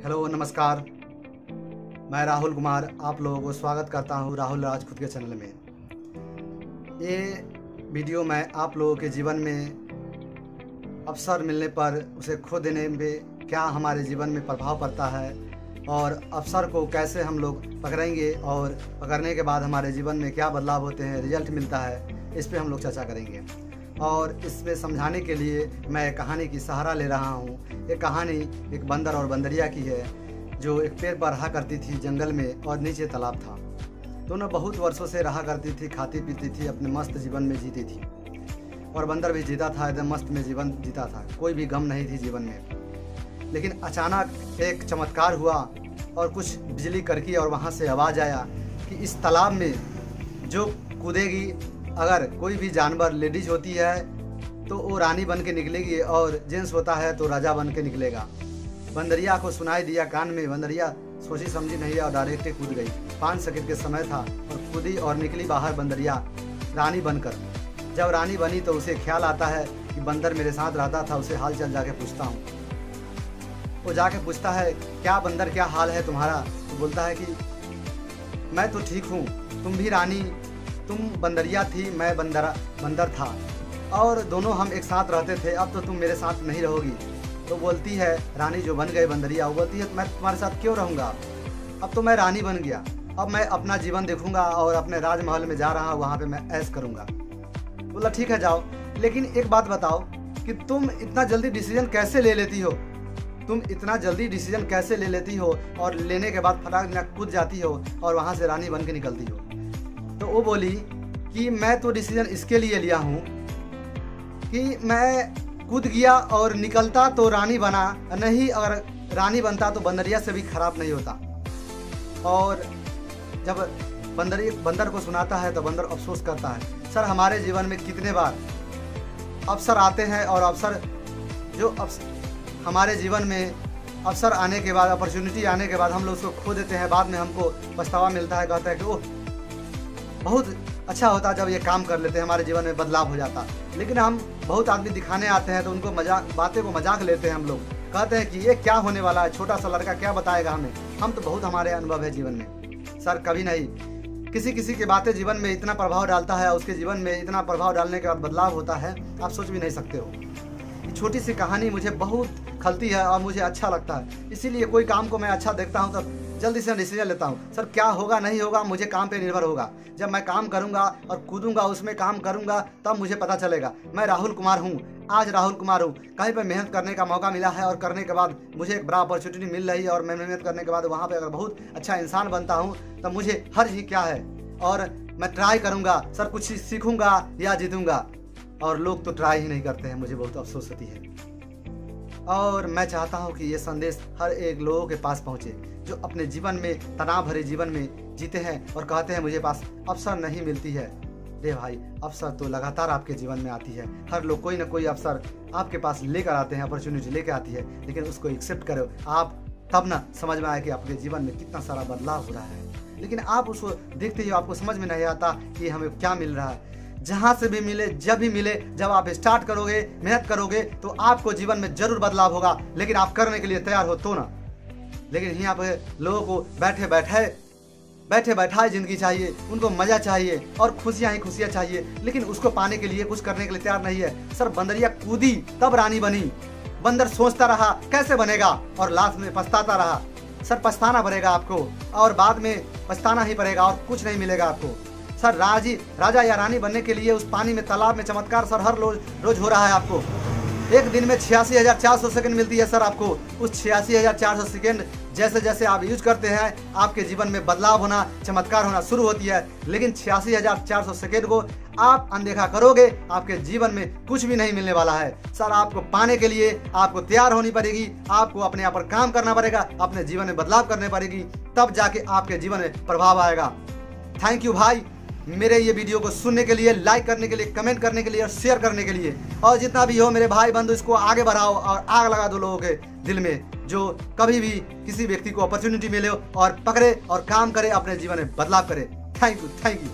Hello नमस्कार, मैं राहुल कुमार आप लोगों को स्वागत करता हूं राहुल राजपूत के चैनल में। ये वीडियो मैं आप लोगों के जीवन में अवसर मिलने पर उसे खो देने में क्या हमारे जीवन में प्रभाव पड़ता है और अवसर को कैसे हम लोग पकड़ेंगे और पकड़ने के बाद हमारे जीवन में क्या बदलाव होते हैं, रिजल्ट मिलता है, इस पे हम लोग चर्चा करेंगे। और इसमें समझाने के लिए मैं एक कहानी की सहारा ले रहा हूँ। ये कहानी एक बंदर और बंदरिया की है जो एक पेड़ पर रहा करती थी जंगल में और नीचे तालाब था। दोनों बहुत वर्षों से रहा करती थी, खाती पीती थी, अपने मस्त जीवन में जीती थी और बंदर भी जीता था, एकदम मस्त में जीवन जीता था, कोई भी गम नहीं थी जीवन में। लेकिन अचानक एक चमत्कार हुआ और कुछ बिजली कड़की और वहाँ से आवाज़ आया कि इस तालाब में जो कूदेगी, अगर कोई भी जानवर लेडीज होती है तो वो रानी बन के निकलेगी और जेंट्स होता है तो राजा बन के निकलेगा। बंदरिया को सुनाई दिया कान में, बंदरिया सोची समझी नहीं और डायरेक्ट कूद गई। 5 सेकंड के समय था और कूदी और निकली बाहर बंदरिया रानी बनकर। जब रानी बनी तो उसे ख्याल आता है कि बंदर मेरे साथ रहता था, उसे हाल चाल जाके पूछता हूँ। वो जाके पूछता है, क्या बंदर क्या हाल है तुम्हारा? तो बोलता है कि मैं तो ठीक हूँ, तुम भी रानी, तुम बंदरिया थी, मैं बंदर था और दोनों हम एक साथ रहते थे, अब तो तुम मेरे साथ नहीं रहोगी। तो बोलती है रानी जो बन गई बंदरिया, वो बोलती है मैं तुम्हारे साथ क्यों रहूँगा, अब तो मैं रानी बन गया, अब मैं अपना जीवन देखूंगा और अपने राजमहल में जा रहा हूँ, वहाँ पे मैं ऐश करूँगा। बोला ठीक है जाओ, लेकिन एक बात बताओ कि तुम इतना जल्दी डिसीजन कैसे ले लेती हो, तुम इतना जल्दी डिसीजन कैसे ले लेती हो और लेने के बाद फटाक कूद जाती हो और वहाँ से रानी बन के निकलती हो। तो वो बोली कि मैं तो डिसीजन इसके लिए लिया हूँ कि मैं कूद गया और निकलता तो रानी बना, नहीं अगर रानी बनता तो बंदरिया से भी खराब नहीं होता। और जब बंदर को सुनाता है तो बंदर अफसोस करता है। सर हमारे जीवन में कितने बार अवसर आते हैं और हमारे जीवन में अवसर आने के बाद, अपॉर्चुनिटी आने के बाद हम लोग उसको खो देते हैं, बाद में हमको पछतावा मिलता है, कहते हैं कि ओह बहुत अच्छा होता जब ये काम कर लेते हैं, हमारे जीवन में बदलाव हो जाता। लेकिन हम बहुत आदमी दिखाने आते हैं तो उनको बातें को मजाक लेते हैं, हम लोग कहते हैं कि ये क्या होने वाला है, छोटा सा लड़का क्या बताएगा हमें, हम तो बहुत हमारे अनुभव है जीवन में। सर कभी नहीं, किसी की बातें जीवन में इतना प्रभाव डालता है, उसके जीवन में इतना प्रभाव डालने के बाद बदलाव होता है, आप सोच भी नहीं सकते हो। छोटी सी कहानी मुझे बहुत खलती है और मुझे अच्छा लगता है, इसीलिए कोई काम को मैं अच्छा देखता हूँ तब जल्दी से डिसीजन लेता हूँ। सर क्या होगा नहीं होगा मुझे काम पे निर्भर होगा, जब मैं काम करूँगा और कूदूंगा, उसमें काम करूँगा, तब मुझे पता चलेगा मैं राहुल कुमार हूँ, आज राहुल कुमार हूँ। कहीं पर मेहनत करने का मौका मिला है और करने के बाद मुझे एक बड़ा अपॉर्चुनिटी मिल रही है और मैं मेहनत करने के बाद वहाँ पर अगर बहुत अच्छा इंसान बनता हूँ तब मुझे हर चीज़ क्या है और मैं ट्राई करूँगा, सर कुछ सीखूँगा या जीतूँगा। और लोग तो ट्राई ही नहीं करते हैं, मुझे बहुत अफसोस होती है। और मैं चाहता हूं कि ये संदेश हर एक लोगों के पास पहुंचे जो अपने जीवन में, तनाव भरे जीवन में जीते हैं और कहते हैं मुझे पास अवसर नहीं मिलती है। रे भाई, अवसर तो लगातार आपके जीवन में आती है, हर लोग कोई ना कोई अवसर आपके पास लेकर आते हैं, अपॉर्चुनिटी लेकर आती है, लेकिन उसको एक्सेप्ट करो आप, तब ना समझ में आए कि आपके जीवन में कितना सारा बदलाव हो रहा है। लेकिन आप उसको देखते ही आपको समझ में नहीं आता कि हमें क्या मिल रहा है। जहाँ से भी मिले, जब भी मिले, जब आप स्टार्ट करोगे, मेहनत करोगे तो आपको जीवन में जरूर बदलाव होगा, लेकिन आप करने के लिए तैयार हो तो ना। लेकिन यहाँ पे लोगों को बैठे बैठाए जिंदगी चाहिए, उनको मजा चाहिए और खुशियाँ ही खुशियाँ चाहिए, लेकिन उसको पाने के लिए, कुछ करने के लिए तैयार नहीं है। सर बंदरिया कूदी तब रानी बनी, बंदर सोचता रहा कैसे बनेगा और लास्ट में पछताता रहा। सर पछताना पड़ेगा आपको और बाद में पछताना ही पड़ेगा और कुछ नहीं मिलेगा आपको। सर राजा या रानी बनने के लिए उस पानी में, तालाब में चमत्कार सर हर रोज हो रहा है। आपको एक दिन में 86,400 सेकंड मिलती है सर आपको। उस 86,400 सेकंड जैसे जैसे आप यूज करते हैं आपके जीवन में बदलाव होना, चमत्कार होना शुरू होती है। लेकिन 86,400 सेकंड को आप अनदेखा करोगे, आपके जीवन में कुछ भी नहीं मिलने वाला है। सर आपको पाने के लिए आपको तैयार होनी पड़ेगी, आपको अपने आप पर काम करना पड़ेगा, अपने जीवन में बदलाव करने पड़ेगी, तब जाके आपके जीवन में प्रभाव आएगा। थैंक यू भाई, मेरे ये वीडियो को सुनने के लिए, लाइक करने के लिए, कमेंट करने के लिए और शेयर करने के लिए। और जितना भी हो मेरे भाई बंधु, इसको आगे बढ़ाओ और आग लगा दो लोगों के दिल में, जो कभी भी किसी व्यक्ति को अपॉर्चुनिटी मिले और पकड़े और काम करे, अपने जीवन में बदलाव करे। Thank you.